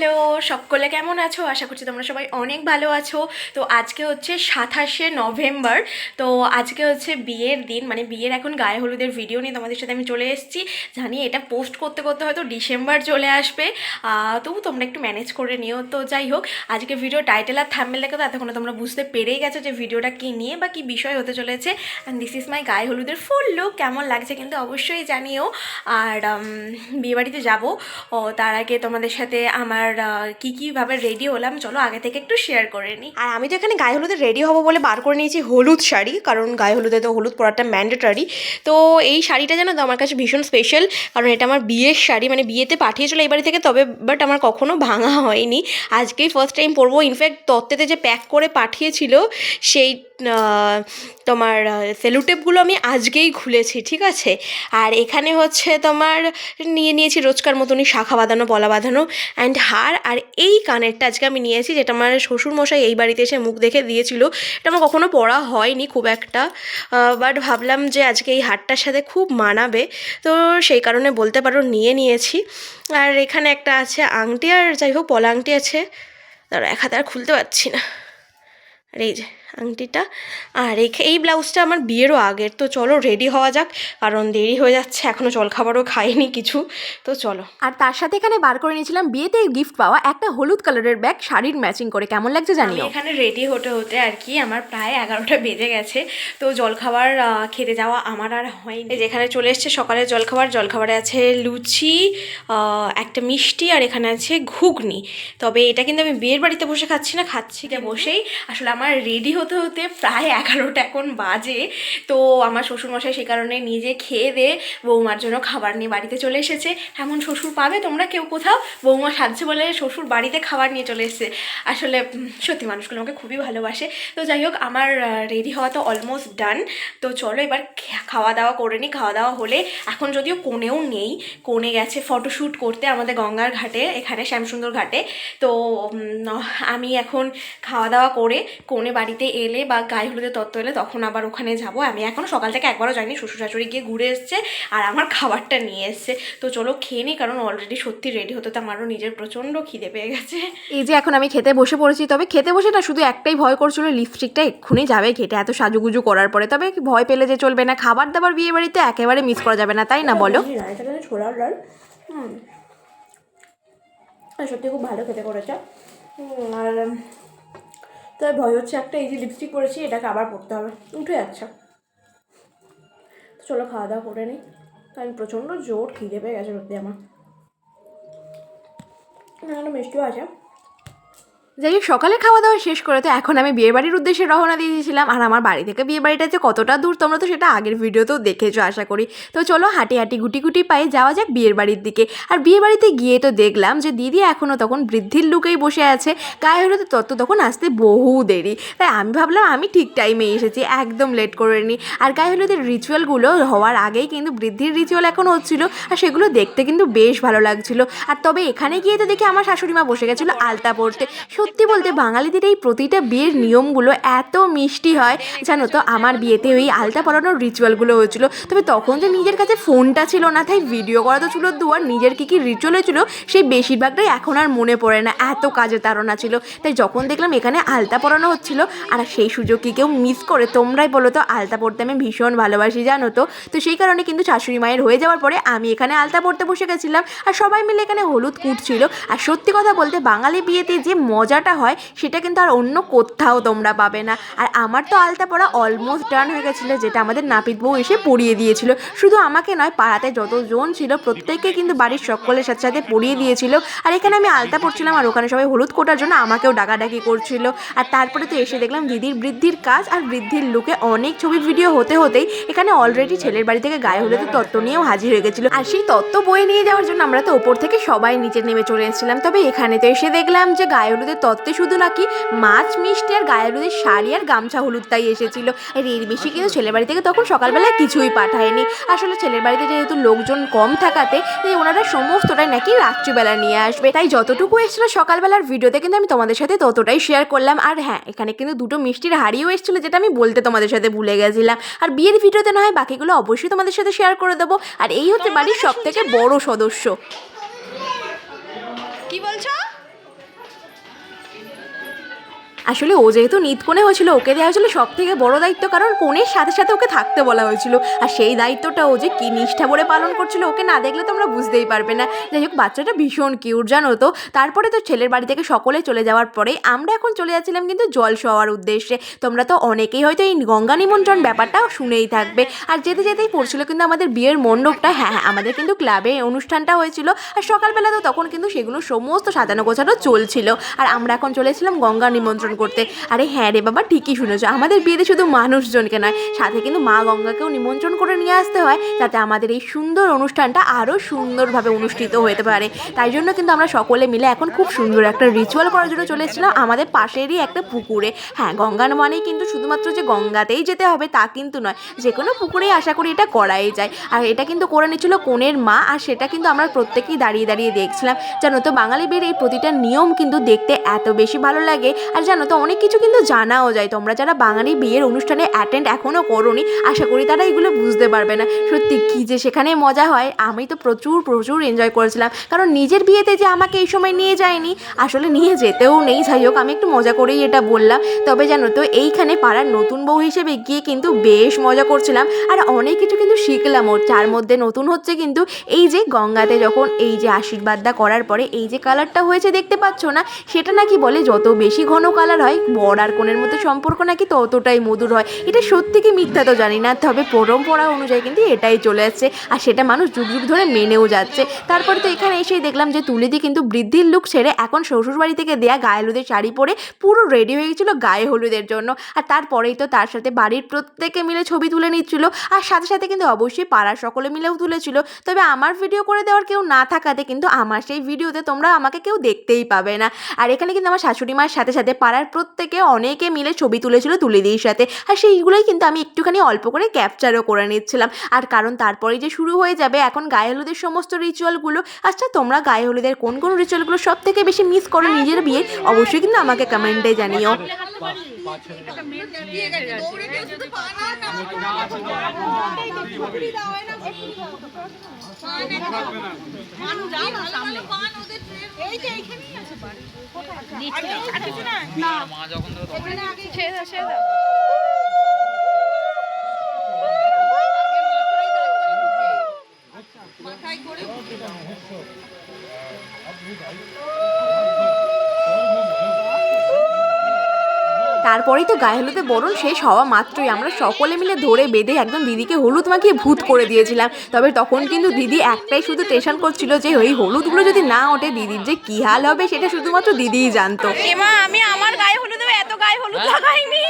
Hello, সকলে কেমন আছো? আশা করছি তোমরা সবাই অনেক ভালো আছো। তো আজকে হচ্ছে 27শে নভেম্বর। তো আজকে হচ্ছে বিয়ের দিন, মানে বিয়ের এখন গায়ে হলুদের ভিডিও নিয়ে তোমাদের সাথে আমি চলে এসেছি। জানি এটা পোস্ট করতে করতে হয়তো ডিসেম্বর চলে আসবে, তবু তোমরা একটু ম্যানেজ করে নিও। তো যাই হোক, আজকে ভিডিও টাইটেল আর থাম্বনেল দেখে তো এতক্ষণে তোমরা বুঝতে পেরেই গেছো যে ভিডিওটা কী নিয়ে বা কী বিষয় হতে চলেছে। অ্যান্ড দিস ইজ মাই গায়ে হলুদের ফুল লুক। কেমন লাগছে কিন্তু অবশ্যই জানিও। আর বিয়েবাড়িতে যাবো, তার আগে তোমাদের সাথে আমার কীভাবে রেডি হলাম চলো আগে থেকে একটু শেয়ার করে নিই। আর আমি তো এখানে গায়ে হলুদে রেডি হবো বলে বার করে নিয়েছি হলুদ শাড়ি, কারণ গায়ে হলুদে তো হলুদ পরাটা ম্যান্ডেটরি। তো এই শাড়িটা জানো তো আমার কাছে ভীষণ স্পেশাল, কারণ এটা আমার বিয়ের শাড়ি, মানে বিয়েতে পাঠিয়েছিল এই বাড়ি থেকে, তবে বাট আমার কখনো ভাঙা হয়নি, আজকেই ফার্স্ট টাইম পরবো। ইনফ্যাক্ট তত্ত্বেতে যে প্যাক করে পাঠিয়েছিল সেই তোমার সেলুটেপগুলো আমি আজকেই খুলেছি, ঠিক আছে। আর এখানে হচ্ছে তোমার নিয়ে নিয়েছি রোজকার মতনই শাখা বাঁধানো, পলা বাঁধানো অ্যান্ড হার। আর এই কানেরটা আজকে আমি নিয়েছি, যেটা আমার শ্বশুরমশাই এই বাড়িতে এসে মুখ দেখে দিয়েছিল। এটা আমার কখনো পরা হয়নি খুব একটা, বাট ভাবলাম যে আজকে এই হারটার সাথে খুব মানাবে, তো সেই কারণে বলতে পারো নিয়ে নিয়েছি। আর এখানে একটা আছে আংটি, আর যাই হোক পলা আংটি আছে, তার এক হাতে আর খুলতে পারছি না। আর এই যে আংটিটা, আর এই ব্লাউজটা আমার বিয়েরও আগের। তো চলো রেডি হওয়া যাক, কারণ দেরি হয়ে যাচ্ছে, এখনও জলখাবারও খাইনি কিছু। তো চলো। আর তার সাথে এখানে বার করে নিয়েছিলাম বিয়েতে গিফট পাওয়া একটা হলুদ কালারের ব্যাগ, শাড়ির ম্যাচিং করে। কেমন লাগছে জানি। এখানে রেডি হতে হতে আর কি আমার প্রায় 11টা বেজে গেছে। তো জলখাবার খেতে যাওয়া আমার আর হয়নি। যেখানে চলে এসছে সকালের জলখাবারে আছে লুচি, একটা মিষ্টি, আর এখানে আছে ঘুগনি। তবে এটা কিন্তু আমি বিয়ের বাড়িতে বসে খাচ্ছি না, খাচ্ছি বসেই। আসলে আমার রেডি হতে হতে প্রায় 11টা এখন বাজে। তো আমার শ্বশুরমশাই সে কারণে নিজে খেয়ে দিয়ে বৌমার জন্য খাবার নিয়ে বাড়িতে চলে এসেছে। এমন শ্বশুর পাবে তোমরা কেউ কোথাও? বৌমা সাজছে বলে শ্বশুর বাড়িতে খাবার নিয়ে চলে এসেছে। আসলে সত্যি মানুষগুলো আমাকে খুবই ভালোবাসে। তো যাই হোক, আমার রেডি হওয়া তো অলমোস্ট ডান। তো চলো এবার খাওয়া দাওয়া করে নিই। খাওয়া দাওয়া হলে, এখন যদিও কোনেও নেই, কোনে গেছে ফটোশ্যুট করতে আমাদের গঙ্গার ঘাটে, এখানে শ্যামসুন্দর ঘাটে। তো আমি এখন খাওয়া দাওয়া করে কোনে বাড়িতে এলে বা গায়ে হলুদের তত্ত্ব এলে তখন আবার ওখানে যাব। আমি এখনও সকাল থেকে একবারও যাইনি, শ্বশুর শাশুড়ি গিয়ে ঘুরে এসছে আর আমার খাবারটা নিয়ে এসছে। তো চলো খেয়ে নিই, কারণ অলরেডি সত্যি রেডি হতে তো আমারও নিজের প্রচণ্ড খিদে পেয়ে গেছে। এই যে এখন আমি খেতে বসে পড়েছি, তবে খেতে বসে না শুধু একটাই ভয় করছিল, লিপস্টিকটা এক্ষুনি যাবে ঘেটে এত সাজুগুজু করার পরে। তবে ভয় পেলে যে চলবে না, খাবার দাবার বিয়ে বাড়িতে একেবারে মিস করা যাবে না, তাই না বলো? ছোলার ডাল সত্যি খুব ভালো খেতে করেছে। আর তাই ভয় হচ্ছে একটা, এই যে লিপস্টিক পরেছি এটাকে আবার পরতে হবে, উঠে যাচ্ছে। চলো খাওয়া দাওয়া করে নিই, কারণ প্রচণ্ড জোর খিদে পেয়ে গেছে সত্যি আমার। মিষ্টিও আছে। যাই হোক, সকালে খাওয়া দাওয়া শেষ করে তো এখন আমি বিয়েবাড়ির উদ্দেশ্যে রওনা দিয়ে দিয়েছিলাম। আর আমার বাড়ি থেকে বিয়েবাড়িটা যে কতটা দূর তোমরা তো সেটা আগের ভিডিওতেও দেখেছো আশা করি। তো চলো হাঁটি হাঁটি গুটি গুটি পায়ে যাওয়া যাক বিয়ের বাড়ির দিকে। আর বিয়ে বাড়িতে গিয়ে তো দেখলাম যে দিদি এখনও তখন বৃদ্ধির লুকেই বসে আছে, গায়ে হলুদের তত্ত্ব তখন আসতে বহু দেরি। তাই আমি ভাবলাম আমি ঠিক টাইমে এসেছি, একদম লেট করে নিই। আর গায়ে হলুদের রিচুয়ালগুলো হওয়ার আগেই কিন্তু বৃদ্ধির রিচুয়াল এখন হচ্ছিলো, আর সেগুলো দেখতে কিন্তু বেশ ভালো লাগছিলো। আর তবে এখানে গিয়ে তো দেখি আমার শাশুড়ি মা বসে গেছিলো আলতা পড়তে। সত্যি বলতে বাঙালিদের এই প্রতিটা বিয়ের নিয়মগুলো এত মিষ্টি হয় জানো তো। আমার বিয়েতে ওই আলতা পরানোর রিচুয়ালগুলো হয়েছিল, তবে তখন যে নিজের কাছে ফোনটা ছিল না, তাই ভিডিও করা তো ছিল দুয়ার, নিজের কী রিচুয়াল হয়েছিল সেই বেশিরভাগটাই এখন আর মনে পড়ে না, এত কাজে তাড়না ছিল। তাই যখন দেখলাম এখানে আলতা পরানো হচ্ছিল, আর সেই সুযোগ কি কেউ মিস করে? তোমরাই বলো তো, আলতা পরতে আমি ভীষণ ভালোবাসি জানো তো। তো সেই কারণে কিন্তু শাশুড়ি মায়ের হয়ে যাওয়ার পরে আমি এখানে আলতা পরতে বসে গেছিলাম, আর সবাই মিলে এখানে হলুদ কুটছিল। আর সত্যি কথা বলতে বাঙালি বিয়েতে যে মজাটা হয় সেটা কিন্তু আর অন্য কোথাও তোমরা পাবে না। আর আমার তো আলতা পরা অলমোস্ট ডান হয়ে গেছিলো, যেটা আমাদের নাপিত বউ এসে পরিয়ে দিয়েছিল। শুধু আমাকে নয়, পাড়াতে যতজন ছিল প্রত্যেককে কিন্তু বাড়ির সকলের সাথে সাথে পরিয়ে দিয়েছিল। আর এখানে আমি আলতা পরছিলাম, আর ওখানে সবাই হলুদ কোটার জন্য আমাকেও ডাকাডাকি করছিল। আর তারপরে তো এসে দেখলাম দিদির বৃদ্ধির কাজ আর বৃদ্ধির লুকে অনেক ছবি ভিডিও হতে হতেই এখানে অলরেডি ছেলের বাড়ি থেকে গায়ে হলুদের তত্ত্ব নিয়েও হাজির হয়ে গেছিলো। আর সেই তত্ত্ব বয়ে নিয়ে যাওয়ার জন্য আমরা তো ওপর থেকে সবাই নিচে নেমে চলে এসেছিলাম। তবে এখানে তো এসে দেখলাম যে গায়ে হলুদের তত্ত্বে শুধু নাকি মাছ, মিষ্টি আর গায়ে হলুদের শাড়ি আর গামছা হলুদটাই এসেছিল। আর এর বেশি কিন্তু ছেলের বাড়ি থেকে তখন সকালবেলায় কিছুই পাঠায়নি। আসলে ছেলের বাড়িতে যেহেতু লোকজন কম থাকাতে ওনারা সমস্তটাই নাকি রাত্রিবেলা নিয়ে আসবে, তাই যতটুকু এসেছিলো সকালবেলার ভিডিওতে কিন্তু আমি তোমাদের সাথে ততটাই শেয়ার করলাম। আর হ্যাঁ, এখানে কিন্তু দুটো মিষ্টির হাড়িও এসেছিলো, যেটা আমি বলতে তোমাদের সাথে ভুলে গেছিলাম। আর বিয়ের ভিডিওতে না হয় বাকিগুলো অবশ্যই তোমাদের সাথে শেয়ার করে দেবো। আর এই হচ্ছে বাড়ির সব থেকে বড় সদস্য। কি বলছো? আসলে ও যেহেতু নিতকোণে হয়েছিল, ওকে দেওয়া হয়েছিল সব থেকে বড় দায়িত্ব, কারণ কোণের সাথে সাথে ওকে থাকতে বলা হয়েছিল। আর সেই দায়িত্বটা ও যে কি নিষ্ঠা ভরে পালন করছিল, ওকে না দেখলে তোমরা বুঝতেই পারবে না। যাই হোক, বাচ্চাটা ভীষণ কিউট জানো তো। তারপরে তো ছেলের বাড়ি থেকে সকলে চলে যাওয়ার পরে আমরা এখন চলে যাচ্ছিলাম কিন্তু জল শোয়ার উদ্দেশ্যে। তোমরা তো অনেকেই হয়তো এই গঙ্গা নিমন্ত্রণ ব্যাপারটা শুনেই থাকবে। আর যেতে যেতেই পড়ছিল কিন্তু আমাদের বিয়ের মণ্ডপটা। হ্যাঁ, আমাদের কিন্তু ক্লাবে অনুষ্ঠানটা হয়েছিল, আর সকালবেলা তো তখন কিন্তু সেগুলো সমস্ত সাজানো গোছানো চলছিল। আর আমরা এখন চলেছিলাম গঙ্গা নিমন্ত্রণ করতে। আরে হ্যাঁ রে বাবা, ঠিকই শুনেছো, আমাদের বিয়েতে শুধু মানুষজনকে নয়, সাথে কিন্তু মা গঙ্গাকেও নিমন্ত্রণ করে নিয়ে আসতে হয়, যাতে আমাদের এই সুন্দর অনুষ্ঠানটা আরও সুন্দরভাবে অনুষ্ঠিত হতে পারে। তাই জন্য কিন্তু আমরা সকলে মিলে এখন খুব সুন্দর একটা রিচুয়াল করার জন্য চলে এসেছিলাম আমাদের পাশেরই একটা পুকুরে। হ্যাঁ, গঙ্গা মানেই কিন্তু শুধুমাত্র যে গঙ্গাতেই যেতে হবে তা কিন্তু নয়, যে কোনো পুকুরেই আশা করি এটা করাই যায়। আর এটা কিন্তু করে নিচ্ছিল কনের মা, আর সেটা কিন্তু আমরা প্রত্যেকেই দাঁড়িয়ে দাঁড়িয়ে দেখছিলাম। জানো তো, বাঙালি বিয়ের এই প্রতিটা নিয়ম কিন্তু দেখতে এত বেশি ভালো লাগে। আর জানো তো, অনেক কিছু কিন্তু জানাও যায়। তোমরা যারা বাঙালি বিয়ের অনুষ্ঠানে অ্যাটেন্ড এখনও করোনি, আশা করি তারা এগুলো বুঝতে পারবে না। সত্যি কী যে সেখানে মজা হয়। আমি তো প্রচুর প্রচুর এনজয় করেছিলাম, কারণ নিজের বিয়েতে যে আমাকে এই সময় নিয়ে যায়নি, আসলে নিয়ে যেতেও নেই। যাই হোক, আমি একটু মজা করেই এটা বললাম। তবে জানো তো, এইখানে পাড়ার নতুন বউ হিসেবে গিয়ে কিন্তু বেশ মজা করছিলাম, আর অনেক কিছু কিন্তু শিখলামও। যার মধ্যে নতুন হচ্ছে কিন্তু এই যে গঙ্গাতে যখন এই যে আশীর্বাদটা করার পরে এই যে কালারটা হয়েছে দেখতে পাচ্ছ না, সেটা নাকি বলে যত বেশি ঘন কালার হয়, বর আর কনের মধ্যে সম্পর্ক নাকি ততটাই মধুর হয়। এটা সত্যি কি মিথ্যা তো জানি না, তবে পরম্পরা অনুযায়ী কিন্তু এটাই চলে আসছে, আর সেটা মানুষ যুগ যুগ ধরে মেনেও যাচ্ছে। তারপরে তো এখানে এসেই দেখলাম যে তুলিদি কিন্তু বৃদ্ধির লুক ছেড়ে এখন শ্বশুরবাড়ি থেকে দেয়া গায়ে হলুদের শাড়ি পরে পুরো রেডি হয়ে গেছিলো গায়ে হলুদের জন্য। আর তারপরেই তো তার সাথে বাড়ির প্রত্যেকে মিলে ছবি তুলে নিচ্ছিল, আর সাথে সাথে কিন্তু অবশ্যই পাড়ার সকলে মিলেও তুলেছিল। তবে আমার ভিডিও করে দেওয়ার কেউ না থাকাতে কিন্তু আমার সেই ভিডিওতে তোমরা আমাকে কেউ দেখতেই পাবে না। আর এখানে কিন্তু আমার শাশুড়ি মায়ের সাথে সাথে পাড়ার প্রত্যেকে অনেকে মিলে ছবি তুলেছিল তুলিদির সাথে, আর সেইগুলোই কিন্তু আমি একটুখানি অল্প করে ক্যাপচারও করে নিচ্ছিলাম। আর কারণ তারপরেই যে শুরু হয়ে যাবে এখন গায়ে হলুদের সমস্ত রিচুয়ালগুলো। আচ্ছা, তোমরা গায়ে হলুদের কোন কোন রিচুয়ালগুলো সব থেকে বেশি মিস করো নিজের বিয়ে, অবশ্যই কিন্তু আমাকে কমেন্টে জানিও। তারপরেই তো গায়ে হলুদে বরণ শেষ হওয়া মাত্রই আমরা সকলে মিলে ধরে বেঁধে একদম দিদিকে হলুদ মাখিয়ে ভূত করে দিয়েছিলাম। তবে তখন কিন্তু দিদি একটাই শুধু টেনশন করছিল যে ওই হলুদগুলো যদি না ওঠে দিদির যে কী হাল হবে, সেটা শুধুমাত্র দিদিই জানতো। এমা, আমি আমার গায়ে হলুদেও এত গায়ে হলুদ লাগাইনি।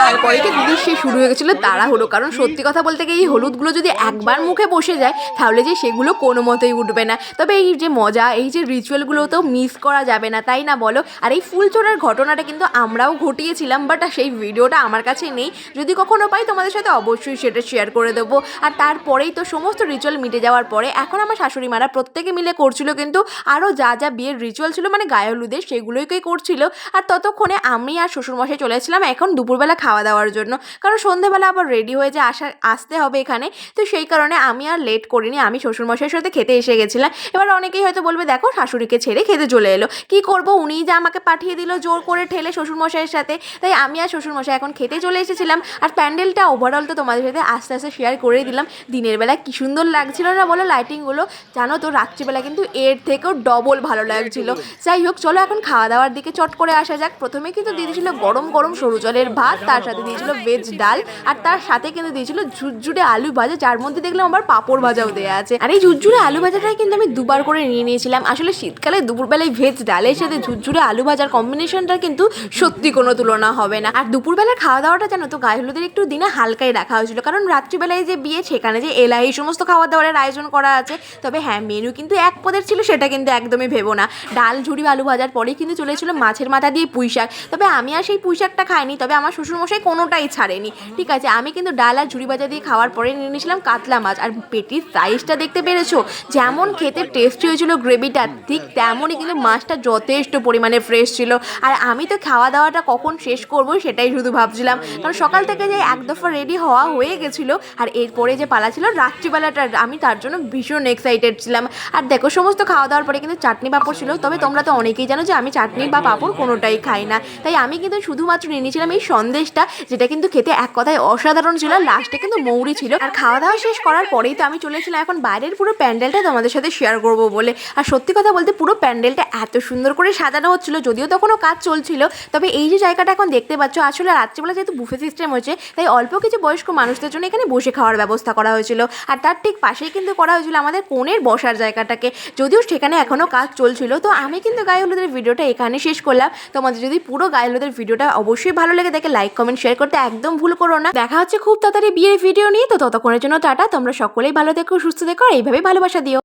তারপরে কি দিদির সে শুরু হয়ে গেছিলো তাড়াহুড়ো, কারণ সত্যি কথা বলতে গিয়ে এই হলুদগুলো যদি একবার মুখে বসে যায় তাহলে যে সেগুলো কোনো মতেই উঠবে না। তবে এই যে মজা, এই যে রিচুয়ালগুলো তো মিস করা যাবে না, তাই না বলো? আর এই ফুল চোরার ঘটনাটা কিন্তু আমরাও ঘটিয়েছিলাম, বাট সেই ভিডিওটা আমার কাছে নেই। যদি কখনো পাই তোমাদের সাথে অবশ্যই সেটা শেয়ার করে দেবো। আর তারপরেই তো সমস্ত রিচুয়াল মিটে যাওয়ার পরে এখন আমার শাশুড়ি মারা প্রত্যেকে মিলে করছিল কিন্তু আরও যা যা বিয়ের রিচুয়াল ছিল মানে গায়ে হলুদের, সেগুলোকেই করছিল। আর ততক্ষণে আমি আর শ্বশুরমশাই চলে এসেছিলাম এখন দুপুরবেলা খাওয়া দাওয়ার জন্য, কারণ সন্ধ্যেবেলা আবার রেডি হয়ে যে আসতে হবে এখানে। তো সেই কারণে আমি আর লেট করিনি, আমি শ্বশুরমশাইয়ের সাথে খেতে এসে গেছিলাম। এবার অনেকেই হয়তো বলবে দেখো শাশুড়িকে ছেড়ে খেতে চলে এলো, কী করবো, উনিই যা আমাকে পাঠিয়ে দিল জোর করে ঠেলে শ্বশুরমশাইয়ের সাথে। তাই আমি আর শ্বশুরমশাই এখন খেতে চলে এসেছিলাম। আর প্যান্ডেলটা ওভারঅল তো তোমাদের সাথে আস্তে আস্তে শেয়ার করে দিলাম। দিনের বেলা কী সুন্দর লাগছিল না বলো লাইটিংগুলো, জানো তো রাত্রিবেলা কিন্তু এর থেকেও ডবল ভালো লাগছিল। যাই হোক, চলো এখন খাওয়া দাওয়ার দিকে চট করে আসা যাক। প্রথমে কিন্তু দিয়েছিল গরম গরম সরু জলের ভাত, তার সাথে দিয়েছিল ভেজ ডাল, আর তার সাথে কিন্তু দিয়েছিল ঝুরঝুরে আলু ভাজা, যার মধ্যে দেখলাম আবার পাঁপড় ভাজাও দেওয়া আছে। আর এই ঝুরঝুরে আলু ভাজাটাই কিন্তু আমি দুবার করে নিয়ে নিয়েছিলাম। আসলে শীতকালে দুপুরবেলায় ভেজ ডালের সাথে ঝুরঝুরে আলু ভাজার কম্বিনেশনটা কিন্তু সত্যি কোনো তুলনা হবে না। আর দুপুরবেলার খাওয়া দাওয়াটা জানো তো গায়ে হলুদের একটু দিনে হালকাই রাখা হয়েছিল, কারণ রাত্রিবেলায় যে বিয়ে সেখানে যে এলাই সমস্ত খাওয়া দাওয়ারের আয়োজন করা আছে। তবে হ্যাঁ, মেনু কিন্তু এক পদের ছিল, সেটা কিন্তু একদমই ভেবো না। ডাল ঝুরি আলু ভাজার পরেই কিন্তু চলেছিল মাছের মাথা দিয়ে পুঁই শাক। তবে আমি আর সেই পুঁই শাকটা খাইনি, তবে আমার শ্বশুর শ্বশুরমশাই কোনোটাই ছাড়েনি। ঠিক আছে, আমি কিন্তু ডাল আর ঝুড়ি ভাজা দিয়ে খাওয়ার পরে নিয়ে নিয়েছিলাম কাতলা মাছ। আর পেটির সাইজটা দেখতে পেরেছো, যেমন খেতে টেস্টি হয়েছিল গ্রেভিটা, ঠিক তেমনই কিন্তু মাছটা যথেষ্ট পরিমাণে ফ্রেশ ছিল। আর আমি তো খাওয়া দাওয়াটা কখন শেষ করবো সেটাই শুধু ভাবছিলাম, কারণ সকাল থেকে যে এক দফা রেডি হওয়া হয়ে গেছিলো, আর এরপরে যে পালা ছিল রাত্রিবেলাটা, আমি তার জন্য ভীষণ এক্সাইটেড ছিলাম। আর দেখো সমস্ত খাওয়া দাওয়ার পরে কিন্তু চাটনি পাঁপড় ছিল, তবে তোমরা তো অনেকেই জানো যে আমি চাটনি বা পাঁপড় কোনোটাই খাই না, তাই আমি কিন্তু শুধুমাত্র নিয়ে নিয়েছিলাম এই সন্দেশটা, যেটা কিন্তু খেতে এক কথায় অসাধারণ ছিল। লাস্টে কিন্তু মৌরি ছিল। আর খাওয়া দাওয়া শেষ করার পরেই তো আমি চলেছিলাম এখন বাইরের পুরো প্যান্ডেলটা তোমাদের সাথে শেয়ার করবো বলে। আর সত্যি কথা বলতে পুরো প্যান্ডেলটা এত সুন্দর করে সাজানো হচ্ছিল, যদিও তখনও কাজ চলছিল, তবে এই যে জায়গাটা এখন দেখতে পাচ্ছ, আসলে রাত্রিবেলা যেহেতু বুফে সিস্টেম হয়েছে, তাই অল্প কিছু বয়স্ক মানুষদের জন্য এখানে বসে খাওয়ার ব্যবস্থা করা হয়েছিল। আর তার ঠিক পাশেই কিন্তু করা হয়েছিল আমাদের কনের বসার জায়গাটাকে, যদিও সেখানে এখনও কাজ চলছিল। তো আমি কিন্তু গায়ে হলুদের ভিডিওটা এখানে শেষ করলাম। তোমাদের যদি পুরো গায়ে হলুদের ভিডিওটা অবশ্যই ভালো লেগে থাকে, লাইক কমেন্ট শেয়ার করতে একদম ভুল করো না। দেখা হচ্ছে খুব তাড়াতাড়ি বিয়ের ভিডিও নিয়ে। তো ততক্ষণের জন্য টাটা, তোমরা সকলেই ভালো থেকো, সুস্থ থেকো, আর এইভাবেই ভালোবাসা দিও।